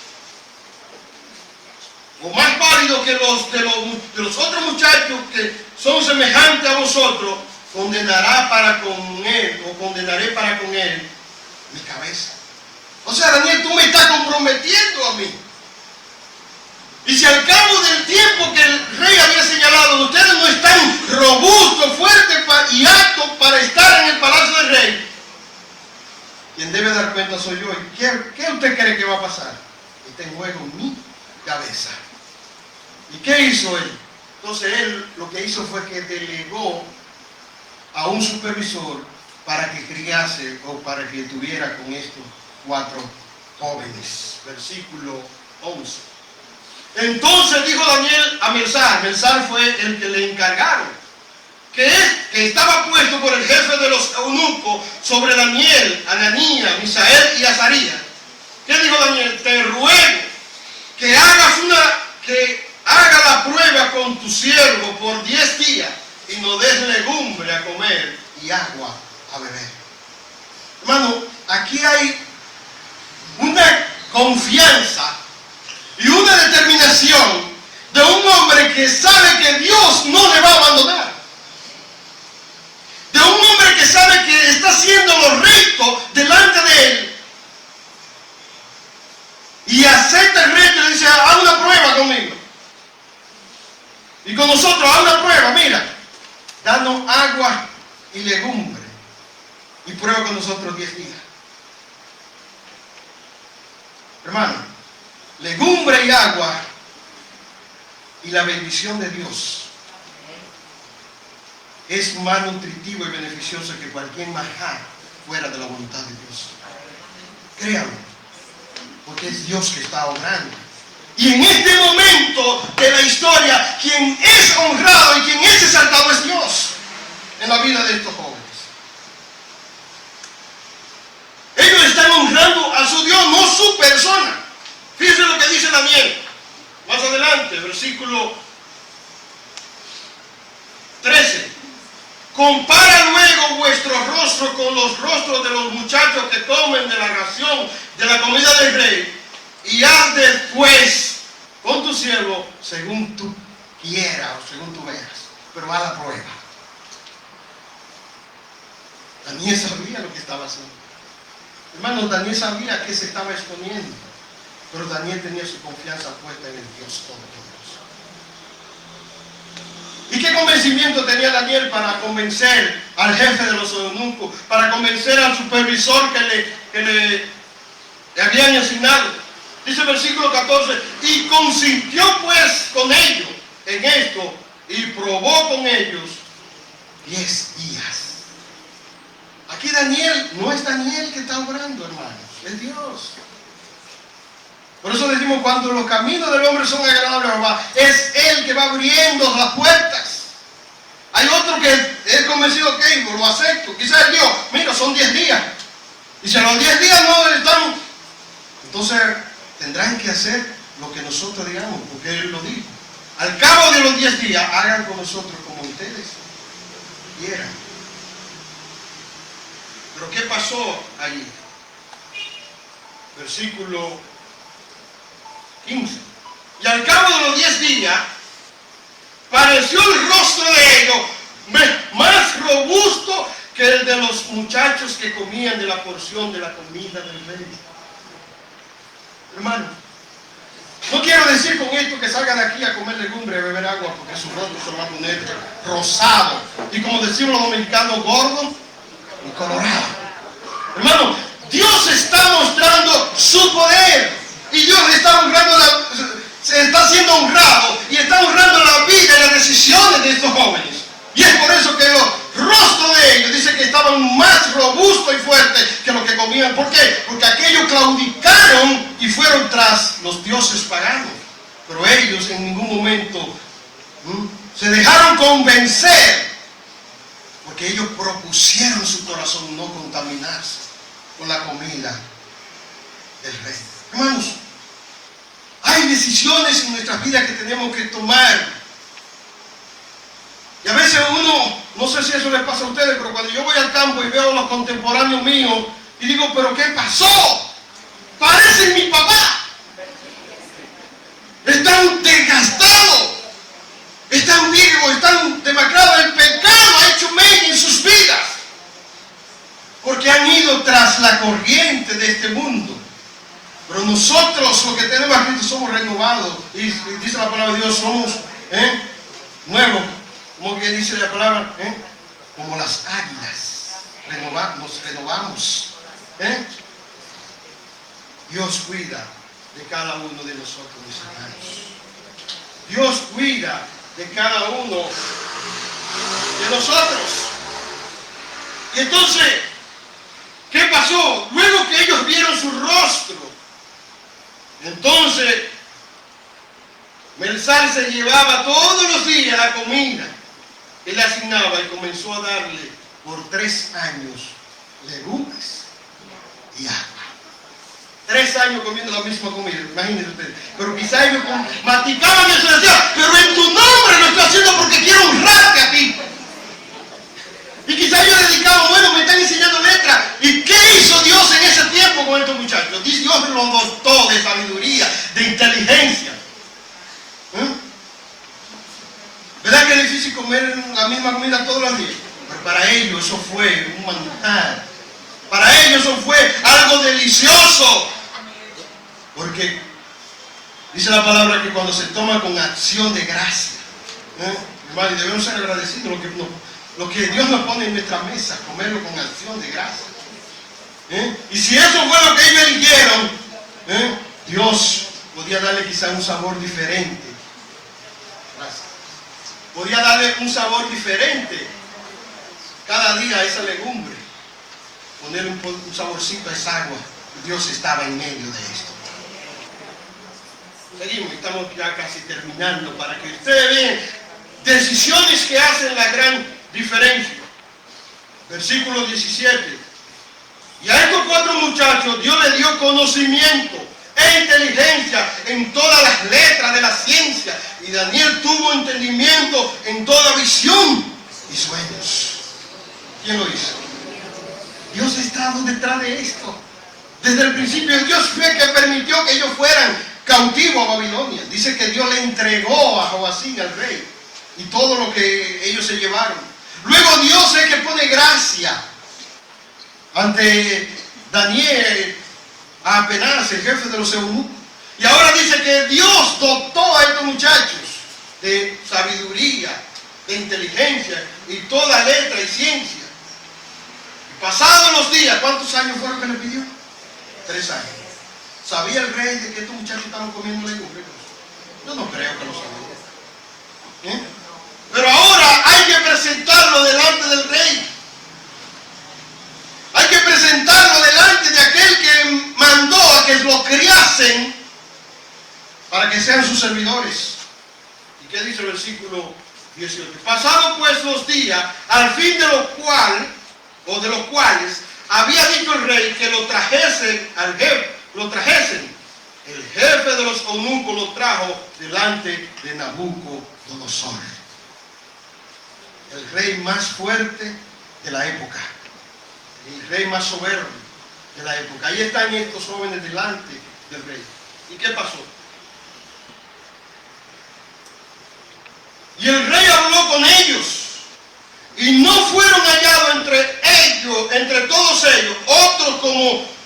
o más pálido que los de los otros muchachos que son semejantes a vosotros, condenaré para con él mi cabeza. O sea, Daniel, tú me estás comprometiendo a mí. Y si al cabo del tiempo que el rey había señalado, ustedes no están robustos, fuertes y aptos para estar en el palacio del rey, quien debe dar cuenta soy yo. ¿Y qué usted cree que va a pasar? Está en juego mi cabeza. ¿Y qué hizo él? Entonces él lo que hizo fue que delegó a un supervisor para que criase o para que estuviera con estos 4 jóvenes. Versículo 11. Entonces dijo Daniel a Melsar fue el que le encargaron, que estaba puesto por el jefe de los eunucos sobre Daniel, Ananías, Misael y Azarías. ¿Qué dijo Daniel? Te ruego que haga la prueba con tu siervo por 10 días y nos des legumbre a comer y agua a beber. Hermano, aquí hay una confianza y una determinación de un hombre que sabe que Dios no le va a abandonar. De un hombre que sabe que está haciendo lo recto delante de él. Y acepta el reto y dice: haz una prueba conmigo. Y con nosotros, haz una prueba, mira. Danos agua y legumbre. Y prueba con nosotros 10 días. Hermano, legumbre y agua y la bendición de Dios es más nutritivo y beneficioso que cualquier manjar fuera de la voluntad de Dios. Créanme, porque es Dios que está obrando. Y en este momento de la historia, quien es honrado y quien es exaltado es Dios en la vida de estos jóvenes. Ellos están honrando a su Dios, no su persona. Fíjense lo que dice Daniel más adelante, versículo 13. Compara luego vuestro rostro con los rostros de los muchachos que comen de la ración de la comida del rey, y haz después con tu siervo según tú quieras o según tú veas, pero haz la prueba. Daniel sabía lo que estaba haciendo. Hermanos, Daniel sabía a qué se estaba exponiendo, pero Daniel tenía su confianza puesta en el Dios Todopoderoso. ¿Y qué convencimiento tenía Daniel para convencer al jefe de los eunucos, para convencer al supervisor que le habían asignado? Dice el versículo 14, y consintió pues con ellos en esto, y probó con ellos 10 días. Aquí Daniel, no es Daniel que está obrando, hermanos, es Dios. Por eso decimos, cuando los caminos del hombre son agradables a Jehová, es Él que va abriendo las puertas. Hay otro que es convencido que lo acepto. Quizás Dios, mira, son 10 días. Y si a los 10 días no estamos, entonces tendrán que hacer lo que nosotros digamos, porque Él lo dijo. Al cabo de los 10 días, hagan con nosotros como ustedes quieran. Pero ¿qué pasó allí? Versículo 15. Y al cabo de los 10 días, pareció el rostro de ellos más robusto que el de los muchachos que comían de la porción de la comida del rey. Hermano, no quiero decir con esto que salgan de aquí a comer legumbre, a beber agua, porque su rostro se va a poner rosado. Y como decimos los dominicanos, gordo y colorado. Hermano, Dios está mostrando su poder. Y Dios está honrando se está siendo honrado y está honrando la vida y las decisiones de estos jóvenes. Y es por eso que los rostros de ellos dice que estaban más robustos y fuertes que los que comían. ¿Por qué? Porque aquellos claudicaron y fueron tras los dioses paganos. Pero ellos en ningún momento se dejaron convencer, porque ellos propusieron su corazón no contaminarse con la comida del rey. Hermanos, hay decisiones en nuestras vidas que tenemos que tomar. Y a veces uno, no sé si eso les pasa a ustedes, pero cuando yo voy al campo y veo a los contemporáneos míos y digo, ¿pero qué pasó? Parecen mi papá. Están desgastados, están viejos, están demacrados. El pecado ha hecho meña en sus vidas, porque han ido tras la corriente de este mundo. Pero nosotros, los que tenemos a Cristo, somos renovados. Y dice la palabra de Dios, somos nuevos. Como que dice la palabra, como las águilas. Nos renovamos. Dios cuida de cada uno de nosotros, mis hermanos. Dios cuida de cada uno de nosotros. Y entonces, ¿qué pasó? Luego que ellos vieron su rostro, entonces Belsar se llevaba todos los días la comida que le asignaba y comenzó a darle por 3 años legumbres y agua. 3 años comiendo la misma comida, imagínense ustedes. Pero quizá ellos maticaban eso y decían, pero en tu nombre lo estoy haciendo porque quiero honrarte a ti. Y quizá ellos dedicaban, bueno, me están enseñando letras. ¿Y qué hizo Dios en ese tiempo con estos muchachos? Dios los dotó de sabiduría, de inteligencia. ¿Verdad que es difícil comer la misma comida todos los días? Pero para ellos eso fue un manjar. Para ellos eso fue algo delicioso. Porque dice la palabra que cuando se toma con acción de gracia, hermano, debemos ser agradecidos lo que Dios nos pone en nuestra mesa, comerlo con acción de gracia. Y si eso fue lo que ellos eligieron, Dios podía darle quizá un sabor diferente. Gracias. Podía darle un sabor diferente cada día a esa legumbre. Ponerle un saborcito a esa agua. Dios estaba en medio de esto. Seguimos, estamos ya casi terminando para que ustedes vean decisiones que hacen la gran diferencia. Versículo 17. Y a estos 4 muchachos Dios les dio conocimiento e inteligencia en todas las letras de la ciencia. Y Daniel tuvo entendimiento en toda visión y sueños. ¿Quién lo hizo? Dios ha estado detrás de esto. Desde el principio Dios fue que permitió que ellos fueran cautivos a Babilonia. Dice que Dios le entregó a Joacín, al rey, y todo lo que ellos se llevaron. Luego Dios es que pone gracia ante Daniel, a Apenaz, el jefe de los eunucos. Y ahora dice que Dios dotó a estos muchachos de sabiduría, de inteligencia y toda letra y ciencia. Y pasados los días, ¿cuántos años fueron que le pidió? 3 años. ¿Sabía el rey de que estos muchachos estaban comiendo legumbres? Yo no creo que lo sabía. ¿Eh? Pero ahora hay que presentarlo delante del rey. Hay que presentarlo delante de aquel que mandó a que lo criasen para que sean sus servidores. ¿Y qué dice el versículo 18? Pasados pues los días, al fin de los cuales había dicho el rey que lo trajesen al jefe, el jefe de los eunucos lo trajo delante de Nabucodonosor, el rey más fuerte de la época, el rey más soberbio de la época. Ahí están estos jóvenes delante del rey. ¿Y qué pasó? Y el rey habló con ellos, y no fueron hallados entre todos ellos, otros como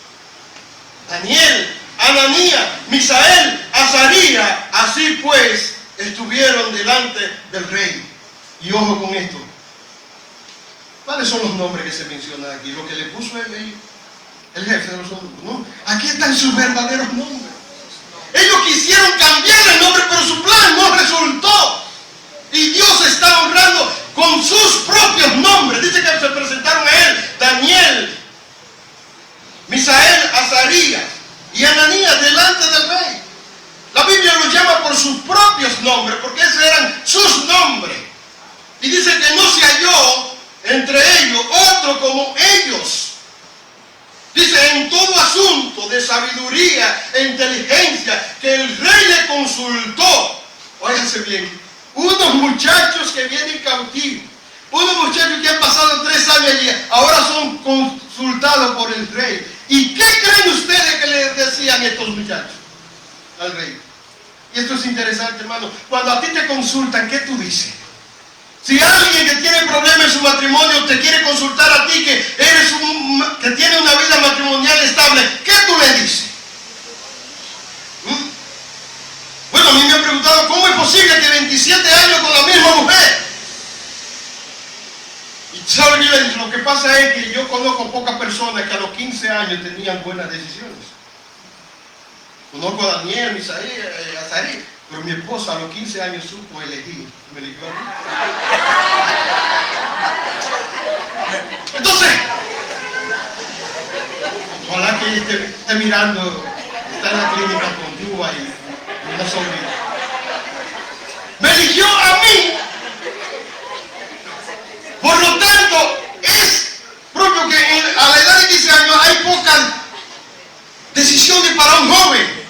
Daniel, Ananías, Misael, Azarías. Así pues, estuvieron delante del rey. Y ojo con esto. ¿Cuáles son los nombres que se mencionan aquí? Lo que le puso el jefe de los eunucos, ¿no? Aquí están sus verdaderos nombres. Ellos quisieron cambiar el nombre, pero su plan no resultó. Y Dios está honrando con sus propios nombres. Dice que se presentaron a él, Daniel, Misael, Azarías y Ananías delante del rey. La Biblia los llama por sus propios nombres, porque esos eran sus nombres. Y dice que no se halló entre ellos otro como ellos. Dice, en todo asunto de sabiduría e inteligencia que el rey le consultó. Óiganse bien, unos muchachos que vienen cautivos, unos muchachos que han pasado 3 años allí, ahora son consultados por el rey. ¿Y qué creen ustedes que le decían estos muchachos al rey? Y esto es interesante, hermano. Cuando a ti te consultan, ¿qué tú dices? Si alguien que tiene problemas en su matrimonio te quiere consultar a ti, que tiene una vida matrimonial estable, ¿qué tú le dices? Bueno, a mí me han preguntado, ¿cómo es posible que 27 años con la misma mujer? Y ¿saben? Lo que pasa es que yo conozco pocas personas que a los 15 años tenían buenas decisiones. Conozco a Daniel, Misael, Azarías, pero mi esposa a los 15 años supo elegir. Me eligió a mí. Entonces, ojalá que ella esté mirando, está en la clínica con Yuba y una sobrina. Me eligió a mí. Por lo tanto, es propio que a la edad de 15 años hay pocas decisiones para un joven.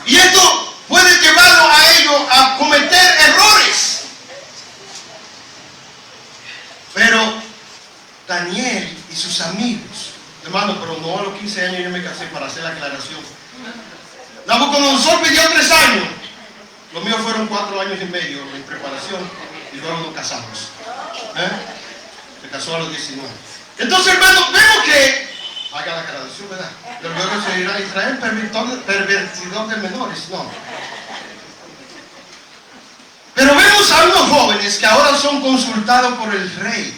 Y esto puede llevarlo a ellos a cometer errores. Pero Daniel y sus amigos, hermano, pero no a los 15 años yo me casé, para hacer la aclaración. Nabucodonosor pidió 3 años. Los míos fueron 4 años y medio en preparación y luego nos casamos. Se casó a los 19. Entonces, hermano, vemos que haga la aclaración, ¿verdad? Pero luego se dirá Israel pervertidor de menores. No. Pero vemos a unos jóvenes que ahora son consultados por el rey.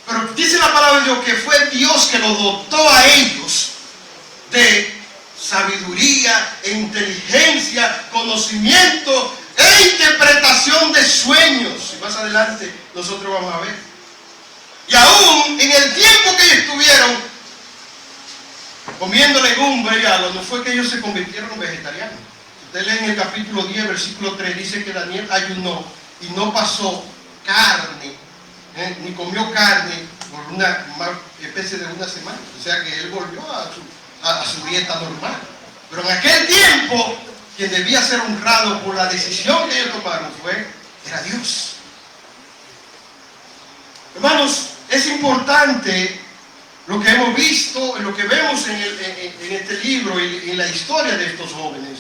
Pero dice la palabra de Dios que fue Dios que los dotó a ellos de sabiduría, e inteligencia, conocimiento e interpretación de sueños. Y más adelante nosotros vamos a ver. Y aún en el tiempo que ellos estuvieron comiendo legumbre y agua, no fue que ellos se convirtieron en vegetarianos. Usted lee en el capítulo 10, versículo 3, dice que Daniel ayunó y no pasó carne, ni comió carne por una especie de una semana. O sea que él volvió a su dieta normal. Pero en aquel tiempo, quien debía ser honrado por la decisión que ellos tomaron era Dios. Hermanos, es importante lo que hemos visto, lo que vemos en este libro y en la historia de estos jóvenes.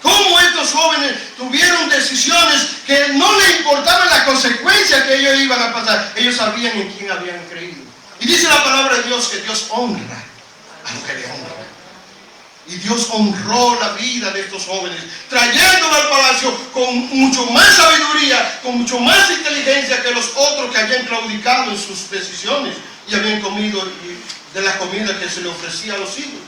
Cómo estos jóvenes tuvieron decisiones que no les importaban las consecuencias que ellos iban a pasar. Ellos sabían en quién habían creído. Y dice la palabra de Dios que Dios honra a los que le honran. Y Dios honró la vida de estos jóvenes, trayéndolo al palacio con mucho más sabiduría, con mucho más inteligencia que los otros que habían claudicado en sus decisiones y habían comido de la comida que se le ofrecía a los ídolos.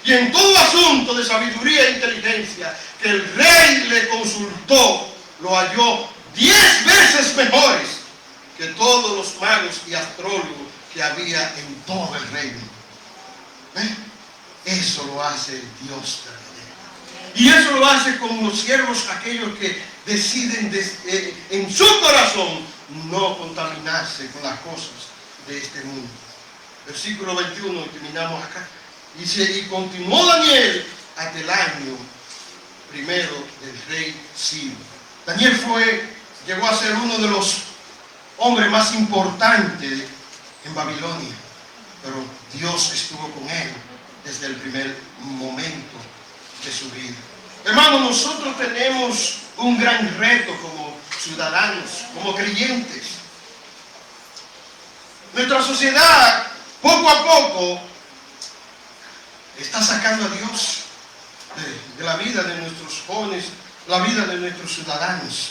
y en todo asunto de sabiduría e inteligencia que el rey le consultó, lo halló 10 veces mejores que todos los magos y astrólogos que había en todo el reino. Eso lo hace el Dios verdadero. Y eso lo hace con los siervos, aquellos que deciden en su corazón no contaminarse con las cosas de este mundo. Versículo 21, y terminamos acá. Dice, y continuó Daniel hasta el año primero del rey Ciro. Daniel llegó a ser uno de los hombres más importantes en Babilonia, pero Dios estuvo con él desde el primer momento de su vida. Hermanos, nosotros tenemos un gran reto como ciudadanos, como creyentes. Nuestra sociedad, poco a poco, está sacando a Dios de la vida de nuestros jóvenes, la vida de nuestros ciudadanos.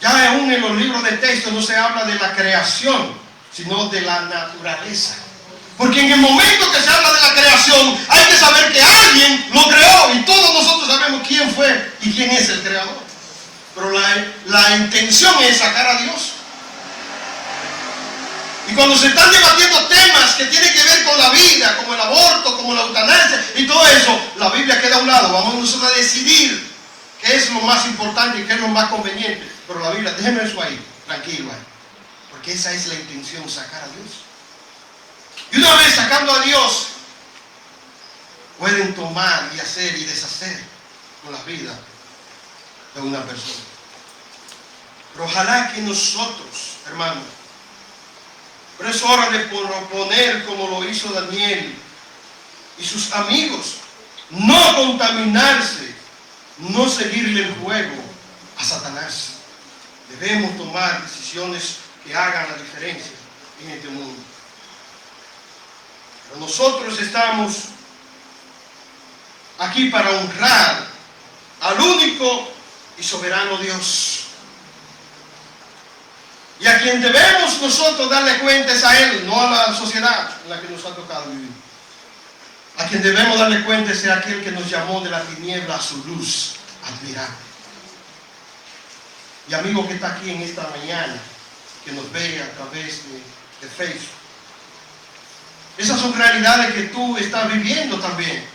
Ya aún en los libros de texto no se habla de la creación, sino de la naturaleza. Porque en el momento que se habla de la creación, hay que saber que alguien lo creó, y todos nosotros sabemos quién fue y quién es el creador. Pero la intención es sacar a Dios. Y cuando se están debatiendo temas que tienen que ver con la vida, como el aborto, como la eutanasia y todo eso, la Biblia queda a un lado. Vamos nosotros a decidir qué es lo más importante y qué es lo más conveniente. Pero la Biblia, déjeme eso ahí, tranquilo ahí. Porque esa es la intención, sacar a Dios. Y una vez sacando a Dios, pueden tomar y hacer y deshacer con la vida de una persona. Pero ojalá que nosotros, hermanos, pero es hora de proponer, como lo hizo Daniel y sus amigos, no contaminarse, no seguirle el juego a Satanás. Debemos tomar decisiones que hagan la diferencia en este mundo. Pero nosotros estamos aquí para honrar al único y soberano Dios. Y a quien debemos nosotros darle cuenta es a Él, no a la sociedad en la que nos ha tocado vivir. A quien debemos darle cuenta es a aquel que nos llamó de la tiniebla a su luz admirable. Y amigo que está aquí en esta mañana, que nos ve a través de Facebook, esas son realidades que tú estás viviendo también.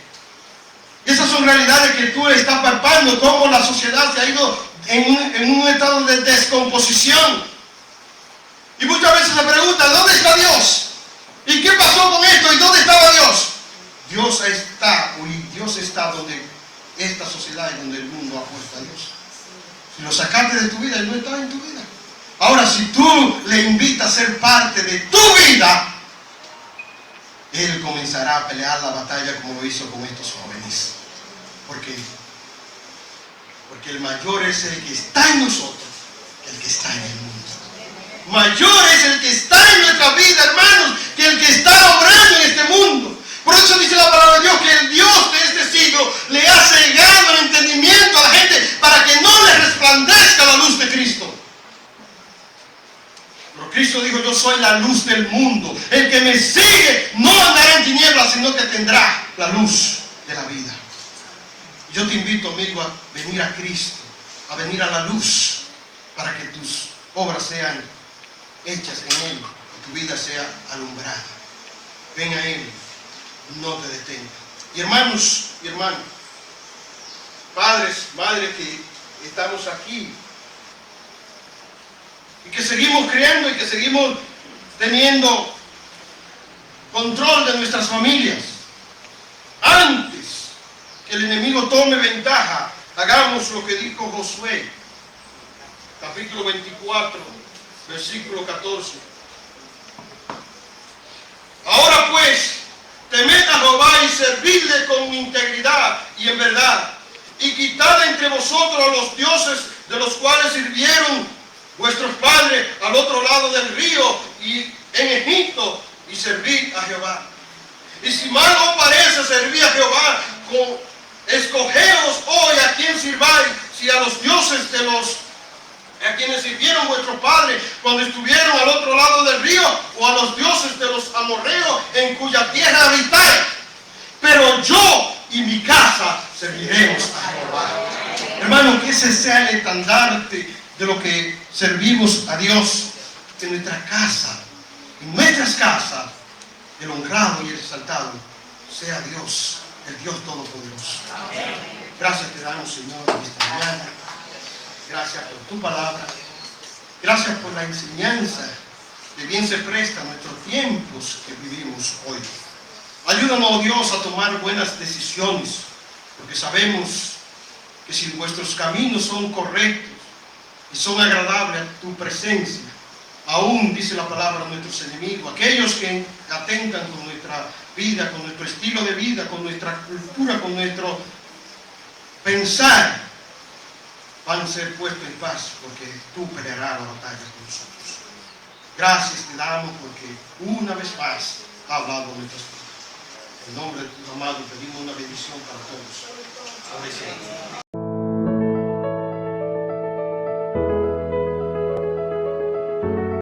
Esas son realidades que tú estás palpando, cómo la sociedad se ha ido en un estado de descomposición. Y muchas veces se pregunta, ¿dónde está Dios? ¿Y qué pasó con esto? ¿Y dónde estaba Dios? Dios está donde esta sociedad y donde el mundo ha puesto a Dios. Si lo sacaste de tu vida, Él no está en tu vida. Ahora, si tú le invitas a ser parte de tu vida, Él comenzará a pelear la batalla como lo hizo con estos jóvenes. ¿Por qué? Porque el mayor es el que está en nosotros que el que está en el mundo. Mayor es el que está en nuestra vida, hermanos, que el que está obrando en este mundo. Por eso dice la palabra de Dios que el Dios de este siglo le ha cegado el entendimiento a la gente para que no le resplandezca la luz de Cristo. Pero Cristo dijo, yo soy la luz del mundo. El que me sigue no andará en tinieblas, sino que tendrá la luz de la vida. Yo te invito, amigo, a venir a Cristo, a venir a la luz, para que tus obras sean hechas en Él y tu vida sea alumbrada. Ven a Él, no te detengas. Y hermanos y hermanas, padres, madres que estamos aquí y que seguimos creyendo y que seguimos teniendo control de nuestras familias, antes que el enemigo tome ventaja, hagamos lo que dijo Josué, capítulo 24, versículo 14. Ahora pues, temed a Jehová y servidle con integridad y en verdad, y quitad entre vosotros a los dioses de los cuales sirvieron vuestros padres al otro lado del río y en Egipto, y servid a Jehová. Y si mal os parece servir a Jehová, escogeos hoy a quién sirváis, si a los dioses de los a quienes sirvieron vuestros padres cuando estuvieron al otro lado del río, o a los dioses de los amorreos en cuya tierra habitáis. Pero yo y mi casa serviremos a Jehová. Hermano, que ese sea el estandarte de lo que servimos a Dios. Que nuestra casa, en nuestras casas, el honrado y el exaltado sea Dios, el Dios Todopoderoso. Gracias te damos, Señor, en esta mañana. Gracias por tu palabra. Gracias por la enseñanza que bien se presta a nuestros tiempos que vivimos hoy. Ayúdanos, oh Dios, a tomar buenas decisiones, porque sabemos que si vuestros caminos son correctos y son agradables a tu presencia, aún, dice la palabra, nuestros enemigos, aquellos que atentan con nuestra vida, con nuestro estilo de vida, con nuestra cultura, con nuestro pensar, van a ser puestos en paz, porque tú pelearás la batalla con nosotros. Gracias te damos porque una vez más ha hablado nuestras vidas. En nombre de tu amado pedimos una bendición.